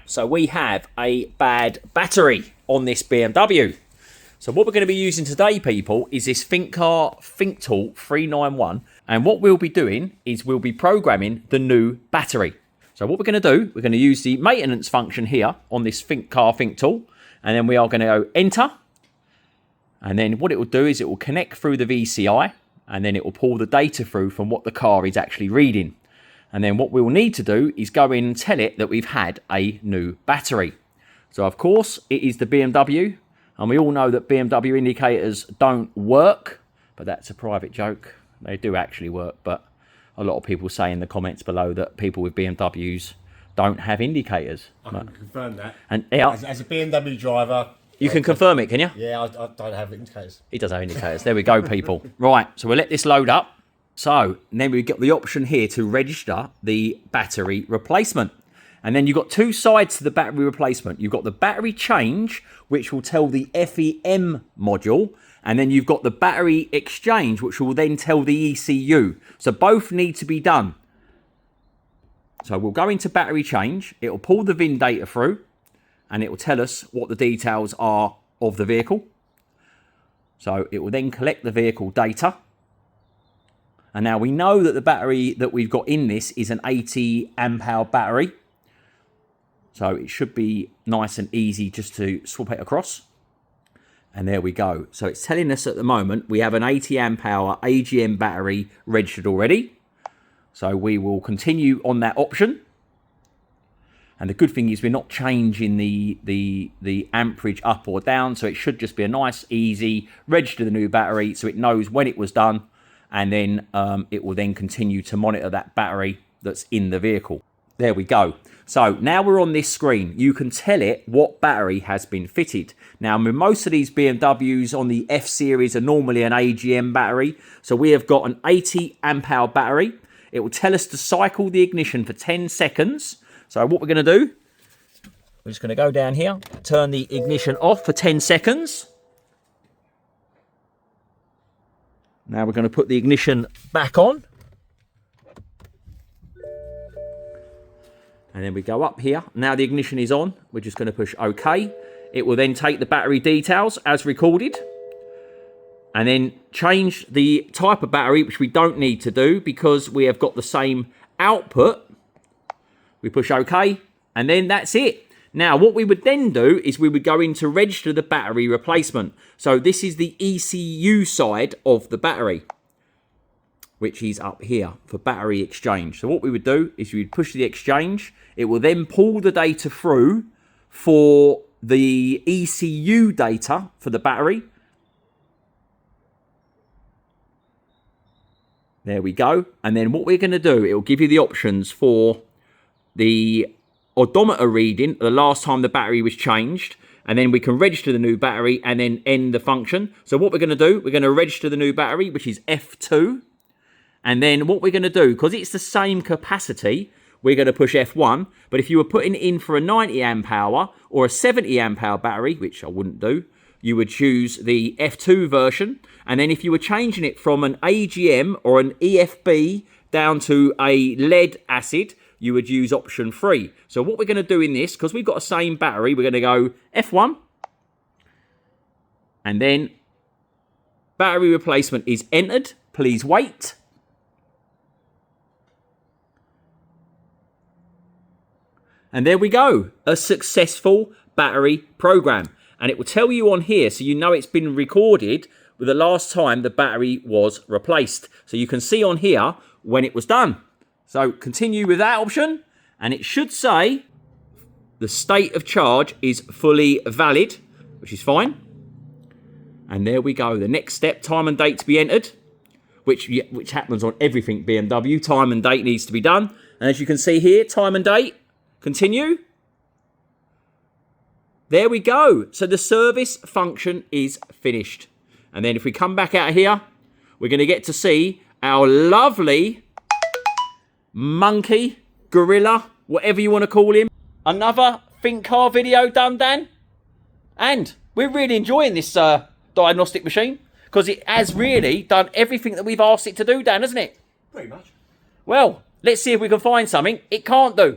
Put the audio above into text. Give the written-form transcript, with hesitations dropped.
So we have a bad battery on this BMW. So what we're going to be using today, people, is this Thinkcar Thinktool 391. And what we'll be doing is we'll be programming the new battery. So what we're going to do, we're going to use the maintenance function here on this Thinkcar Thinktool. And then we are going to go enter. And then what it will do is it will connect through the VCI. And then it will pull the data through from what the car is actually reading. And then what we will need to do is go in and tell it that we've had a new battery. So of course it is the BMW, and we all know that BMW indicators don't work, but that's a private joke. They do actually work, but a lot of people say in the comments below that people with BMWs don't have indicators. I can confirm that. And as a BMW driver, you can confirm it, can you? Yeah, I don't have indicators. He does have indicators. There we go, people. Right, so we'll let this load up. So then we've got the option here to register the battery replacement. And then you've got two sides to the battery replacement. You've got the battery change, which will tell the FEM module. And then you've got the battery exchange, which will then tell the ECU. So both need to be done. So we'll go into battery change. It will pull the VIN data through. And it will tell us what the details are of the vehicle. So it will then collect the vehicle data. And now we know that the battery that we've got in this is an 80 amp hour battery. So it should be nice and easy just to swap it across. And there we go. So it's telling us at the moment we have an 80 amp hour AGM battery registered already. So we will continue on that option. And the good thing is we're not changing the amperage up or down. So it should just be a nice, easy register the new battery so it knows when it was done. And then it will then continue to monitor that battery that's in the vehicle. There we go. So now we're on this screen. You can tell it what battery has been fitted. Now, most of these BMWs on the F series are normally an AGM battery. So we have got an 80 amp hour battery. It will tell us to cycle the ignition for 10 seconds. So what we're going to do, we're just going to go down here, turn the ignition off for 10 seconds. Now we're going to put the ignition back on. And then we go up here. Now the ignition is on. We're just going to push OK. It will then take the battery details as recorded. And then change the type of battery, which we don't need to do because we have got the same output. We push OK. And then that's it. Now, what we would then do is we would go in to register the battery replacement. So this is the ECU side of the battery, which is up here for battery exchange. So what we would do is we would push the exchange. It will then pull the data through for the ECU data for the battery. There we go. And then what we're going to do, it will give you the options for the odometer reading the last time the battery was changed, and then we can register the new battery and then end the function. So what we're going to do, we're going to register the new battery, which is F2, and then what we're going to do, because it's the same capacity, we're going to push F1. But if you were putting it in for a 90 amp hour or a 70 amp hour battery, which I wouldn't do, you would choose the F2 version. And then if you were changing it from an AGM or an EFB down to a lead acid, you would use option 3. So what we're going to do in this, because we've got the same battery, we're going to go F1. And then battery replacement is entered. Please wait. And there we go. A successful battery program. And it will tell you on here, so you know it's been recorded with the last time the battery was replaced. So you can see on here when it was done. So continue with that option, and it should say the state of charge is fully valid, which is fine. And there we go. The next step, time and date to be entered, which happens on everything BMW. Time and date needs to be done. And as you can see here, time and date, continue. There we go. So the service function is finished. And then if we come back out of here, we're going to get to see our lovely monkey, gorilla, whatever you want to call him. Another Thinkcar video done, Dan. And we're really enjoying this diagnostic machine because it has really done everything that we've asked it to do, Dan, hasn't it? Pretty much. Well, let's see if we can find something it can't do.